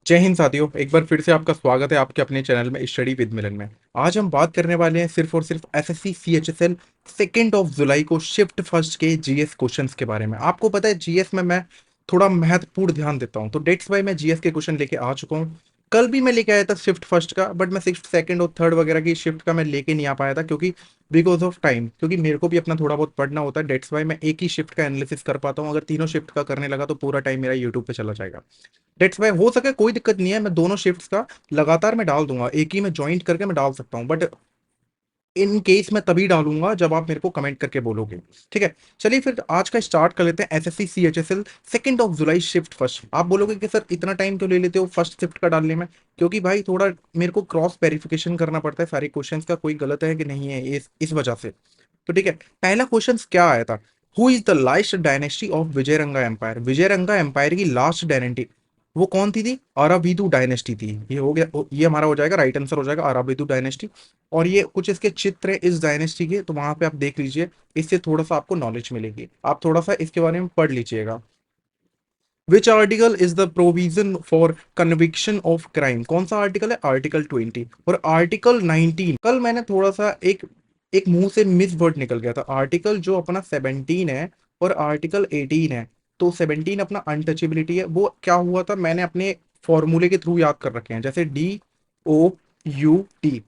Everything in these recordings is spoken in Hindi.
जय हिंद साथियों, एक बार फिर से आपका स्वागत है आपके अपने चैनल में स्टडी विद मिलन में। आज हम बात करने वाले हैं सिर्फ और सिर्फ एसएससी सीएचएसएल 2 जुलाई को शिफ्ट फर्स्ट के जीएस क्वेश्चंस के बारे में। आपको पता है जीएस में मैं थोड़ा महत्वपूर्ण ध्यान देता हूं, तो डेट्स वाई मैं जीएस के क्वेश्चन लेके आ चुका हूं। कल भी मैं लेके आया था शिफ्ट फर्स्ट का, बट मैं सिक्स सेकंड और थर्ड वगैरह की शिफ्ट का मैं लेके नहीं आ पाया था, क्योंकि बिकॉज ऑफ टाइम, क्योंकि मेरे को भी अपना थोड़ा बहुत पढ़ना होता है। डेट्स वाई मैं एक ही शिफ्ट का एनालिसिस कर पाता हूँ। अगर तीनों शिफ्ट का करने लगा तो पूरा टाइम मेरा यूट्यूब पे चला जाएगा। डेट्स वाई हो सके कोई दिक्कत नहीं है, मैं दोनों शिफ्ट्स का लगातार मैं डाल दूंगा, एक ही में ज्वाइंट करके मैं डाल सकता हूँ, बट इन केस मैं तभी डालूंगा जब आप मेरे को कमेंट करके बोलोगे। ठीक है, चलिए फिर आज का स्टार्ट कर लेते हैं। एसएससी सीएचएसएल 2 जुलाई शिफ्ट फर्स्ट। आप बोलोगे कि सर इतना टाइम क्यों ले लेते हो फर्स्ट शिफ्ट का डालने में? क्योंकि भाई थोड़ा मेरे को क्रॉस वेरिफिकेशन करना पड़ता है सारे क्वेश्चंस का, कोई गलत है कि नहीं है, इस वजह से। तो ठीक है, पहला क्वेश्चन क्या आया था? Who is the last dynasty of Vijayaranga empire? Vijayaranga empire की लास्ट डायनेस्टी वो कौन थी? अराविदु डायनेस्टी थी। ये हो गया, ये हमारा हो जाएगा, राइट आंसर हो जाएगा अराविदु डायनेस्टी। और ये कुछ इसके चित्र है इस डायनेस्टी के, तो वहां पे आप देख लीजिए, इससे थोड़ा सा आपको नॉलेज मिलेगी, आप थोड़ा सा इसके बारे में पढ़ लीजिएगा। Which article is the provision for conviction of crime? कौन सा आर्टिकल है? आर्टिकल 20 और आर्टिकल 19। कल मैंने थोड़ा सा एक एक मुंह से मिस वर्ड निकल गया था। आर्टिकल जो अपना 17 है और आर्टिकल 18 है। तो 17 अपना अनटचेबिलिटी है, वो क्या हुआ था मैंने अपने फॉर्मूले के थ्रू याद कर रखे हैं, जैसे DOUT।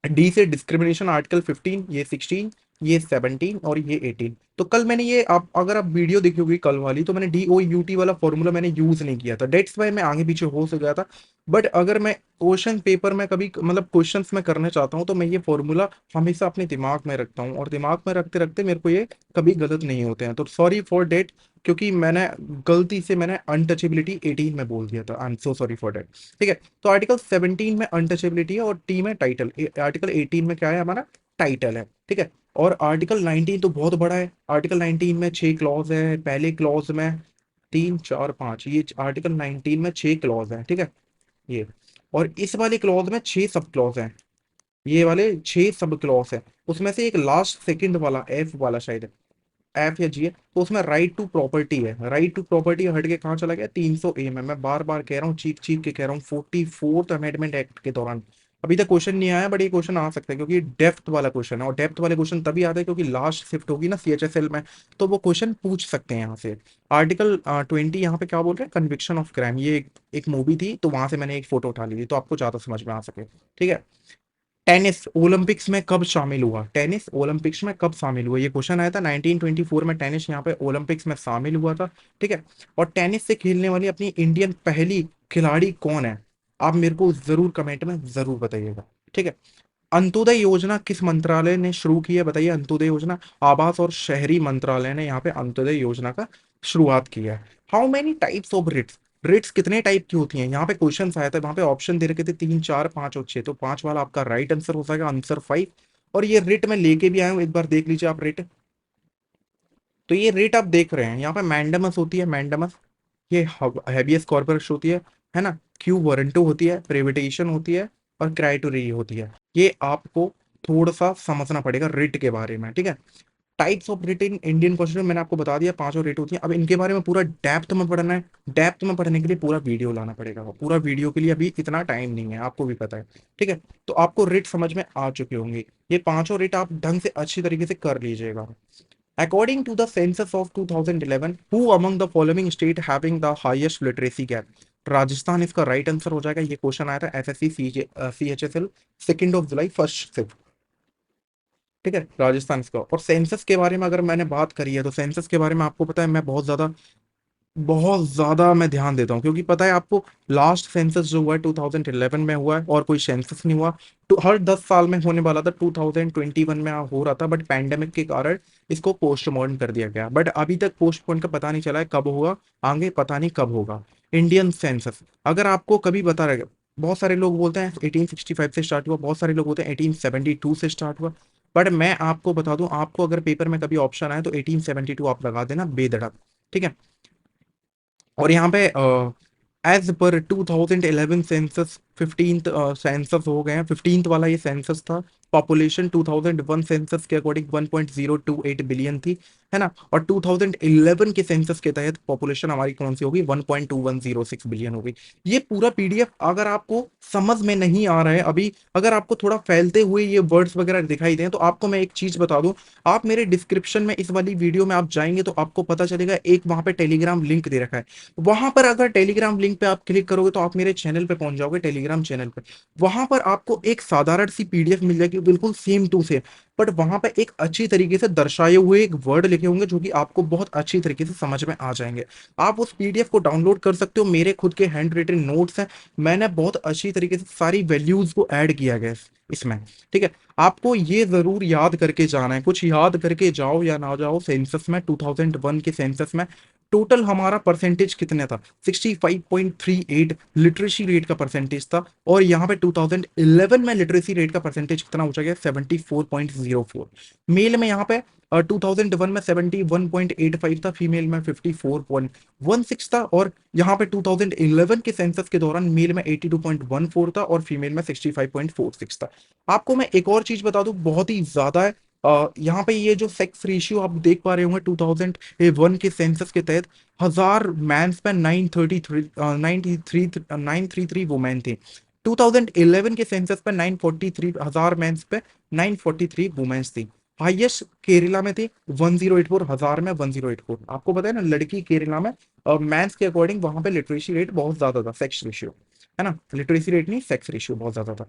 डी से डिस्क्रिमिनेशन आर्टिकल 15, ये 16, ये 17 और ये 18। तो कल मैंने ये, आप अगर आप वीडियो देखी होगी कल वाली, तो मैंने DOUT वाला फॉर्मूला मैंने यूज नहीं किया था, डेट्स वाई मैं आगे पीछे हो गया था। बट अगर मैं क्वेश्चन पेपर में कभी मतलब क्वेश्चंस में करना चाहता हूँ, तो मैं ये फॉर्मूला हमेशा अपने दिमाग में रखता हूँ, और दिमाग में रखते रखते मेरे को ये कभी गलत नहीं होते हैं। तो सॉरी फॉर डेट, क्योंकि मैंने गलती से मैंने अनटचेबिलिटी 18 में बोल दिया था। I am so sorry for that. ठीक है, तो आर्टिकल 17 में अनटचेबिलिटी है और टी में टाइटल। आर्टिकल 18 में क्या है? हमारा टाइटल है। ठीक है, और आर्टिकल 19 तो बहुत बड़ा है। आर्टिकल 19 में 6 क्लॉज है, पहले क्लॉज में 3 4 5, ये आर्टिकल 19 में 6 क्लॉज है। ठीक है, ये, और इस वाले क्लॉज में 6 सब क्लॉज हैं। ये वाले 6 सब क्लॉज है, उसमें से एक लास्ट सेकंड वाला एफ वाला शायद एफ या जी है, तो उसमें राइट टू प्रॉपर्टी है। राइट टू प्रॉपर्टी हट के कहाँ चला गया? 300A में। मैं बार बार कह रहा हूँ, चीख चीख के कह रहा हूँ, 44th अमेंडमेंट एक्ट के दौरान। अभी तक क्वेश्चन नहीं आया, बट ये क्वेश्चन आ सकता है, क्योंकि डेप्थ वाला क्वेश्चन है, और डेप्थ वाले क्वेश्चन तभी आते हैं क्योंकि लास्ट शिफ्ट होगी ना सीएचएसएल में, तो वो क्वेश्चन पूछ सकते हैं यहाँ से। आर्टिकल 20 यहाँ पे क्या बोल रहे हैं? Conviction of crime. ये एक मूवी थी, तो वहां से मैंने एक फोटो उठा ली थी, तो आपको ज्यादा समझ में आ सके। ठीक है, टेनिस ओलंपिक्स में कब शामिल हुआ? टेनिस ओलंपिक्स में कब शामिल हुआ? ये क्वेश्चन आया था 1924 में, टेनिस यहाँ पे ओलंपिक्स में शामिल हुआ था। ठीक है, और टेनिस से खेलने वाली अपनी इंडियन पहली खिलाड़ी कौन है? आप मेरे को जरूर कमेंट में जरूर बताइएगा। ठीक है, अंत्योदय योजना किस मंत्रालय ने शुरू की है? बताइए, अंत्योदय योजना आवास और शहरी मंत्रालय ने यहाँ पे अंत्योदय योजना का शुरुआत की है। How many types of writs? Writs कितने टाइप की होती हैं? यहाँ पे क्वेश्चन आया था, वहां पे ऑप्शन दे रखे थे 3 4 5 और 6, तो 5 वाला आपका राइट आंसर हो जाएगा, आंसर 5। और ये रिट में लेके भी आया हूँ, एक बार देख लीजिए आप रिट। तो ये रिट आप देख रहे हैं, यहाँ पे मैंडेमस होती है, मैंडेमस। ये हैबियस कॉर्पस होती है ना। क्यू वारंटो होती है, प्रिविटेशन होती है, और क्राइटोरी होती है। ये आपको थोड़ा सा समझना पड़ेगा रिट के बारे में। ठीक है, types of writ in Indian constitution मैंने आपको बता दिया, 5 और रिट होती है। अब इनके बारे में पूरा डेप्थ में पढ़ना है। डेप्थ में पढ़ने के लिए पूरा वीडियो लाना पड़ेगा, पूरा वीडियो के लिए अभी इतना टाइम नहीं है, आपको भी पता है। ठीक है, तो आपको रिट समझ में आ चुके होंगे। ये पांचों रिट आप ढंग से अच्छी तरीके से कर लीजिएगा। According to the census of 2011, who among the following state having the highest literacy gap? Rajasthan इसका राइट आंसर हो जाएगा। ये क्वेश्चन आया था एसएससी सीएचएसएल 2 जुलाई फर्स्ट शिफ्ट। ठीक है, राजस्थान इसका। और सेंसस के बारे में अगर मैंने बात करी है, तो सेंसस के बारे में आपको पता है, मैं बहुत ज्यादा मैं ध्यान देता हूँ, क्योंकि पता है आपको, लास्ट सेंसस जो हुआ है 2011 में हुआ है, और कोई सेंसस नहीं हुआ। तो हर 10 साल में होने वाला था, 2021 में हो रहा था, बट पैंडेमिक के कारण इसको पोस्टपोन कर दिया गया। बट अभी तक पोस्टपोन का पता नहीं चला है कब होगा, आगे पता नहीं कब होगा इंडियन सेंसस। अगर आपको कभी बता रहे, बहुत सारे लोग बोलते हैं 1865 से स्टार्ट हुआ, बहुत सारे लोग बोलते हैं 1872 से स्टार्ट हुआ। बट मैं आपको बता दूं, आपको अगर पेपर में कभी ऑप्शन आए तो 1872 आप लगा देना बेधड़क। ठीक है, और यहाँ पे as per 2011 census 15th census हो गए हैं, 15th वाला ये सेंसस था। पॉपुलेशन 2001 सेंसस के अकॉर्डिंग 1.028 बिलियन थी, है ना। और 2011 के सेंसस के तहत पॉपुलेशन हमारी कौन सी होगी, 1.2106 बिलियन होगी। ये पूरा पीडीएफ अगर आपको समझ में नहीं आ रहा है अभी, अगर आपको थोड़ा फैलते हुए ये वर्ड्स वगैरह दिखाई दें, तो आपको मैं एक चीज बता दूं, आप मेरे डिस्क्रिप्शन में इस वाली वीडियो में आप जाएंगे तो आपको पता चलेगा, एक वहां पे टेलीग्राम लिंक दे रखा है। वहां पर अगर टेलीग्राम लिंक पे आप क्लिक करोगे तो आप मेरे चैनल पे पहुंच जाओगे, टेलीग्राम चैनल पे। वहां पर आपको एक साधारण सी पीडीएफ मिल जाएगी, बिल्कुल सेम टू सेम, बट वहां पे एक अच्छी तरीके से दर्शाए हुए एक वर्ड लिखे होंगे जो कि आपको बहुत अच्छी तरीके से समझ में आ जाएंगे। आप उस पीडीएफ को डाउनलोड कर सकते हो, मेरे खुद के हैंड रिटन नोट्स हैं, मैंने बहुत अच्छी तरीके से सारी वैल्यूज को ऐड किया गया है इसमें। ठीक है, आपको ये जरूर याद करके जाना है, कुछ याद करके जाओ या ना जाओ। सेंसस में 2001 के सेंसस में टोटल हमारा परसेंटेज कितने था, 65.38 लिटरेसी रेट का परसेंटेज था। और यहाँ पे 2011 में लिटरेसी रेट का परसेंटेज कितना ऊंचा गया, 74.04। मेल में यहाँ पे 2001 में 71.85 था, फीमेल में 54.16 था। और यहाँ पे 2011 के सेंसस के दौरान मेल में 82.14 था और फीमेल में 65.46 था। आपको मैं एक और चीज बता दूं, बहुत ही ज्यादा है। यहाँ पे ये जो सेक्स रेशियो आप देख पा रहे होंगे 2001 के सेंसस के तहत, 1000 मैंस पे 933 वुमेन थी। 2011 के सेंसस पे 943, 1000 मेंस पे 943 वुमेन्स थी। हाईएस्ट केरला में थी 1084, 1000 में 1084। आपको पता है ना, लड़की केरला में मैंस के अकॉर्डिंग वहां पे लिटरेसी रेट बहुत ज्यादा था, सेक्स रेशियो, है ना, लिटरेसी रेट नहीं, सेक्स रेशियो बहुत ज्यादा था।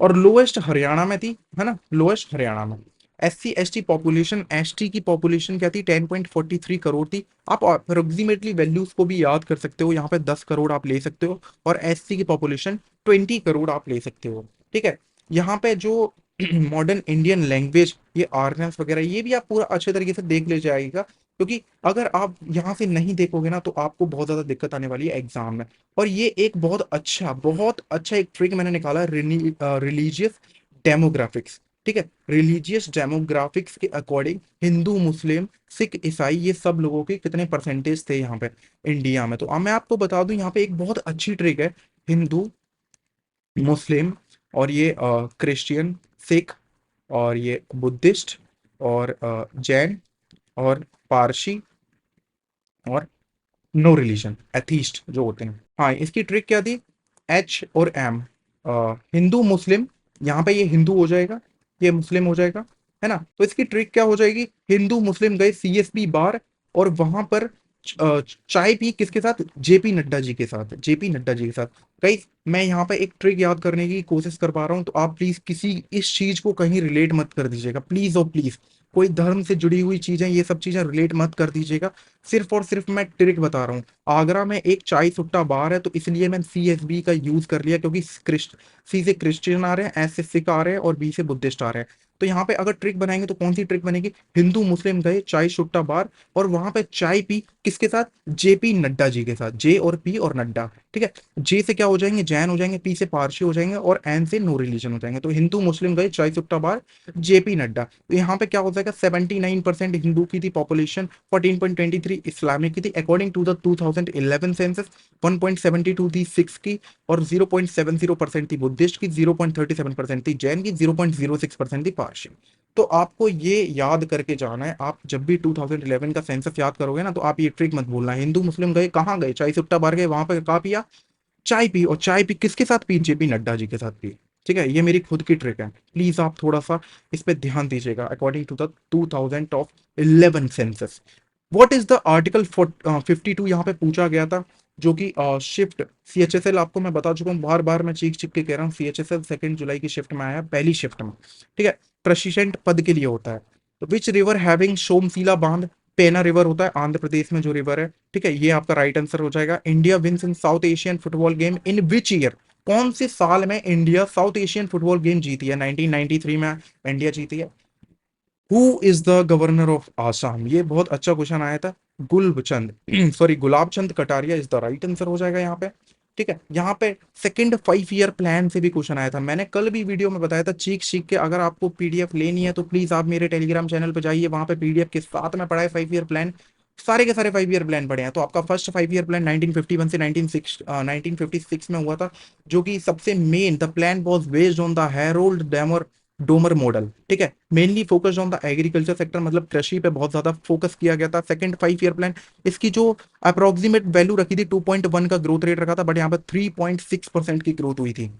और लोएस्ट हरियाणा में थी, है ना, लोएस्ट हरियाणा में। SC ST पॉपुलेशन, ST की पॉपुलेशन क्या थी, 10.43 करोड़ थी। आप अप्रोक्सीमेटली वैल्यूज को भी याद कर सकते हो, यहाँ पे 10 करोड़ आप ले सकते हो, और SC की पॉपुलेशन 20 करोड़ आप ले सकते हो। ठीक है, यहाँ पे जो मॉडर्न इंडियन लैंग्वेज, ये आर्गन्स वगैरह, ये भी आप पूरा अच्छे तरीके से देख ले जाएगा, क्योंकि अगर आप यहाँ से नहीं देखोगे ना तो आपको बहुत ज्यादा दिक्कत आने वाली है एग्जाम में। और ये एक बहुत अच्छा एक ट्रिक मैंने निकाला, रिलीजियस डेमोग्राफिक्स। ठीक है, रिलीजियस डेमोग्राफिक्स के अकॉर्डिंग हिंदू, मुस्लिम, सिख, ईसाई, ये सब लोगों के कितने परसेंटेज थे यहाँ पे इंडिया में। तो अब मैं आपको बता दूं, यहाँ पे एक बहुत अच्छी ट्रिक है। हिंदू, मुस्लिम, और ये क्रिश्चियन, सिख, और ये बुद्धिस्ट, और जैन, और पारसी, और नो रिलीजन, एथीस्ट जो होते हैं। हाँ, इसकी ट्रिक क्या थी, H और M, हिंदू, मुस्लिम, यहाँ पे ये हिंदू हो जाएगा, ये मुस्लिम हो जाएगा, है ना। तो इसकी ट्रिक क्या हो जाएगी, हिंदू मुस्लिम गए CSB बार, और वहां पर चाय पी किसके साथ, JP नड्डा जी के साथ, JP नड्डा जी के साथ। कई, मैं यहाँ पे एक ट्रिक याद करने की कोशिश कर पा रहा हूँ, तो आप प्लीज किसी इस चीज को कहीं रिलेट मत कर दीजिएगा, प्लीज और प्लीज। कोई धर्म से जुड़ी हुई चीजें, ये सब चीजें रिलेट मत कर दीजिएगा। सिर्फ और सिर्फ मैं ट्रिक बता रहा हूँ। आगरा में एक चाय सुट्टा बार है, तो इसलिए मैं CSB का यूज कर लिया, क्योंकि C से क्रिश्चियन आ रहे हैं, S से सिख आ रहे हैं, और B से बुद्धिस्ट आ रहे हैं। तो यहाँ पे अगर ट्रिक बनाएंगे तो कौन सी ट्रिक बनेगी, हिंदू मुस्लिम गए चाय सुट्टा बार, और वहां पे चाय पी किसके साथ, JP नड्डा जी के साथ, J और P और नड्डा। ठीक है, J से क्या हो जाएंगे, जैन हो जाएंगे, P से पारसी हो जाएंगे, और N से नो रिलीजन हो जाएंगे। तो हिंदू मुस्लिम गए चाय सुट्टा बार, JP नड्डा। तो यहाँ पे क्या हो जाएगा, 79% हिंदू की थी पॉपुलेशन, 14.23 इस्लामिक की थी, अकॉर्डिंग टू द 2011 सेंसस। 1.72 थी सिक्स की, और 0.70% थी बुद्धिस्ट की, 0.37% थी जैन की, 0.06% थी पारसी। तो आपको ये याद करके जाना है, आप जब भी 2011 का सेंसस याद करोगे ना, तो आप ये ट्रिक मत भूलना, हिंदू मुस्लिम गए कहाँ गए, चाय सुट्टा बार गए, वहां पर कहा पिया, चाय पी, और चाय पी किसके साथ पी, JP नड्डा जी के साथ पी। ठीक है, ये मेरी खुद की ट्रिक है, प्लीज आप थोड़ा सा इस पे ध्यान दीजिएगा। According to the 2011 census, what is the article 52 यहाँ पे पूछा गया था, जो कि शिफ्ट CHSL, आपको मैं बता चुका हूँ, बार बार मैं चीख चिख के कह रहा हूँ, CHSL 2 जुलाई की शिफ्ट में आया, पहली शिफ्ट में। ठीक है, प्रशिक्षण पद के लिए होता है। तो विच रिवर हैविंग सोमशीला बांध, पेना रिवर होता है आंध्र प्रदेश में जो रिवर है। ठीक है, ये आपका राइट आंसर हो जाएगा। India wins in South Asian football game in which year, कौन से साल में India South Asian football game जीती है, 1993 में इंडिया जीती है। Who is the governor of Assam, ये बहुत अच्छा क्वेश्चन आया था, Gulchand sorry Gulab Chand Kataria is the right answer हो जाएगा यहाँ पे। ठीक है, यहाँ पे सेकंड 5 ईयर प्लान से भी क्वेश्चन आया था, मैंने कल भी वीडियो में बताया था, चीख चीख के। अगर आपको PDF लेनी है तो प्लीज आप मेरे टेलीग्राम चैनल पे जाइए, वहां पे PDF के साथ में पढ़ा है 5 ईयर प्लान। सारे के सारे 5 ईयर प्लान पड़े हैं। तो आपका फर्स्ट 5 ईयर प्लान 1951 से 1956 में हुआ था, जो कि सबसे main, the plan was based on the Harold Dahmer Domar model, ठीक है। Mainly focused on the agriculture sector, मतलब कृषि पे बहुत ज्यादा फोकस किया गया था। सेकंड 5 ईयर प्लान, इसकी जो अप्रोक्सीमेट वैल्यू रखी थी 2.1 का ग्रोथ रेट रखा था, बट यहाँ पे 3.6% की ग्रोथ हुई थी।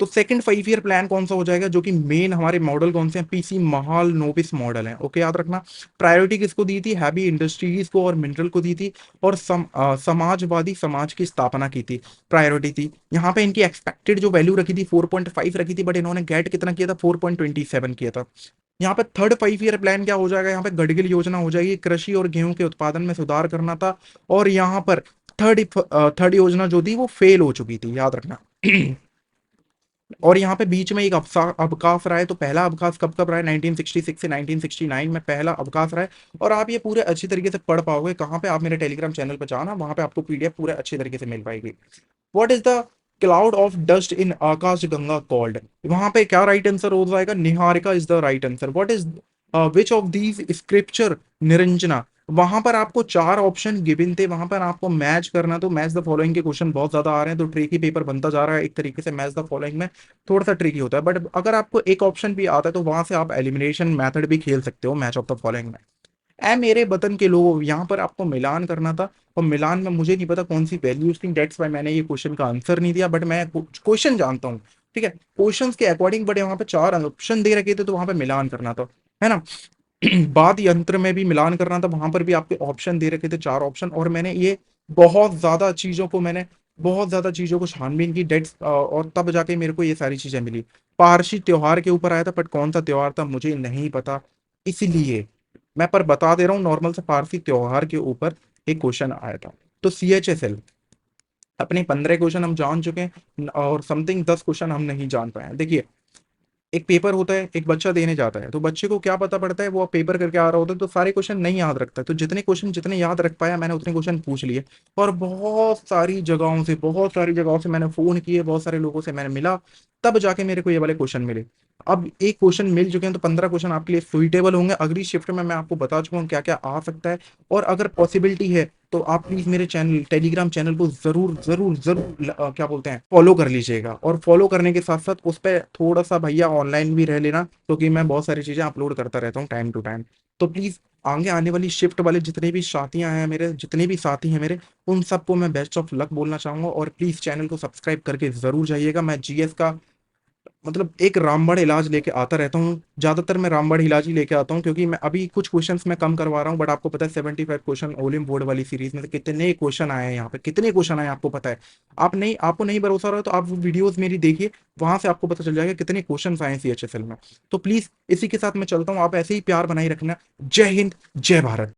तो सेकंड 5 ईयर प्लान कौन सा हो जाएगा, जो कि मेन हमारे मॉडल कौन से हैं, पीसी महाल नोबिस मॉडल है। ओके, याद रखना। प्रायोरिटी किसको दी थी, हैवी इंडस्ट्रीज को और मिनरल को दी थी। और समाजवादी समाज की स्थापना की थी, प्रायोरिटी थी। यहाँ पे इनकी एक्सपेक्टेड जो वैल्यू रखी थी 4.5 रखी थी, बट इन्होंने गेट कितना किया था, 4.27 किया था। यहाँ पे थर्ड 5 ईयर प्लान क्या हो जाएगा, यहाँ पे गडगिल योजना हो जाएगी, कृषि और गेहूं के उत्पादन में सुधार करना था। और यहाँ पर थर्ड थर्ड योजना जो थी वो फेल हो चुकी थी, याद रखना। और यहाँ पे बीच में एक अवकाश रहा है। तो पहला अवकाश कब कब रहा है, 1966 से 1969 में पहला अवकाश रहा है। और आप ये पूरे अच्छी तरीके से पढ़ पाओगे कहाँ पे, आप मेरे टेलीग्राम चैनल पर जाना, वहां पे आपको पीडीएफ पूरे अच्छे तरीके से मिल पाएगी। What is the cloud of dust in Akash Ganga called, वहां पे क्या राइट आंसर हो जाएगा, Niharika is the right answer. What is which of these scripture Niranjana, वहां पर आपको चार ऑप्शन गिवन थे, वहां पर आपको मैच करना। तो मैच द फॉलोइंग के क्वेश्चन बहुत ज्यादा आ रहे हैं, तो ट्रिकी पेपर बनता जा रहा है एक तरीके से। मैच द फॉलोइंग में थोड़ा सा ट्रिकी होता है, बट अगर आपको एक ऑप्शन भी आता है तो वहां से आप एलिमिनेशन मेथड भी खेल सकते हो मैच ऑफ द फॉलोइंग में। ए मेरे वतन के लोगों, यहाँ पर आपको मिलान करना था। और मिलान में मुझे नहीं पता कौन सी वैल्यूज थी, डेट्स वाई मैंने ये क्वेश्चन का आंसर नहीं दिया, बट मैं क्वेश्चन जानता हूँ, ठीक है, क्वेश्चंस के अकॉर्डिंग। बट यहाँ पे चार ऑप्शन दे रखे थे, तो वहां पे मिलान करना था, है ना। बाद यंत्र में भी मिलान करना था, वहां पर भी आपके ऑप्शन दे रखे थे, चार ऑप्शन। और मैंने ये बहुत ज्यादा चीजों को मैंने बहुत ज्यादा चीजों को छानबीन की, डेट्स, और तब जाके मेरे को ये सारी चीजें मिली। पारसी त्योहार के ऊपर आया था, बट कौन सा त्योहार था मुझे नहीं पता, इसलिए मैं पर बता दे रहा हूँ, नॉर्मल से पारसी त्योहार के ऊपर एक क्वेश्चन आया था। तो CHSL अपने 15 क्वेश्चन हम जान चुके हैं, और समथिंग 10 क्वेश्चन हम नहीं जान पाए हैं। देखिए, एक पेपर होता है, एक बच्चा देने जाता है, तो बच्चे को क्या पता पड़ता है, वो पेपर करके आ रहा होता है, तो सारे क्वेश्चन नहीं याद रखता है। तो जितने क्वेश्चन जितने याद रख पाया मैंने, उतने क्वेश्चन पूछ लिए। और बहुत सारी जगहों से मैंने फोन किए, बहुत सारे लोगों से मैंने मिला, तब जाके मेरे को ये वाले क्वेश्चन मिले। अब एक क्वेश्चन मिल चुके हैं, तो 15 क्वेश्चन आपके लिए सुइटेबल होंगे। अगली शिफ्ट में मैं आपको बता चुका हूँ क्या क्या आ सकता है। और अगर पॉसिबिलिटी है तो आप प्लीज मेरे चैनल, टेलीग्राम चैनल को जरूर जरूर जरूर क्या बोलते हैं, फॉलो कर लीजिएगा। और फॉलो करने के साथ साथ उस पर थोड़ा सा भैया ऑनलाइन भी रह लेना, क्योंकि मैं बहुत सारी चीजें अपलोड करता रहता हूँ टाइम टू टाइम। तो प्लीज आगे आने वाली शिफ्ट वाले जितने भी साथियां हैं मेरे, जितने भी साथी हैं मेरे, उन सबको मैं बेस्ट ऑफ लक बोलना चाहूंगा। और प्लीज चैनल को सब्सक्राइब करके जरूर जाइएगा। मैं जीएस का मतलब एक रामबाण इलाज लेके आता रहता हूँ, ज्यादातर मैं रामबाण इलाज ही लेके आता हूँ, क्योंकि मैं अभी कुछ क्वेश्चंस मैं कम करवा रहा हूँ। बट आपको पता है 75 क्वेश्चन ओलिम बोर्ड वाली सीरीज में से कितने क्वेश्चन आए हैं, यहाँ पे कितने क्वेश्चन आए हैं आपको पता है। आपको नहीं भरोसा रहा तो आप वो वीडियोज मेरी देखिए, वहां से आपको पता चल जाएगा कितने क्वेश्चन आए हैं CHSL में। तो प्लीज इसी के साथ मैं चलता हूँ, आप ऐसे ही प्यार बनाए रखना। जय हिंद, जय भारत।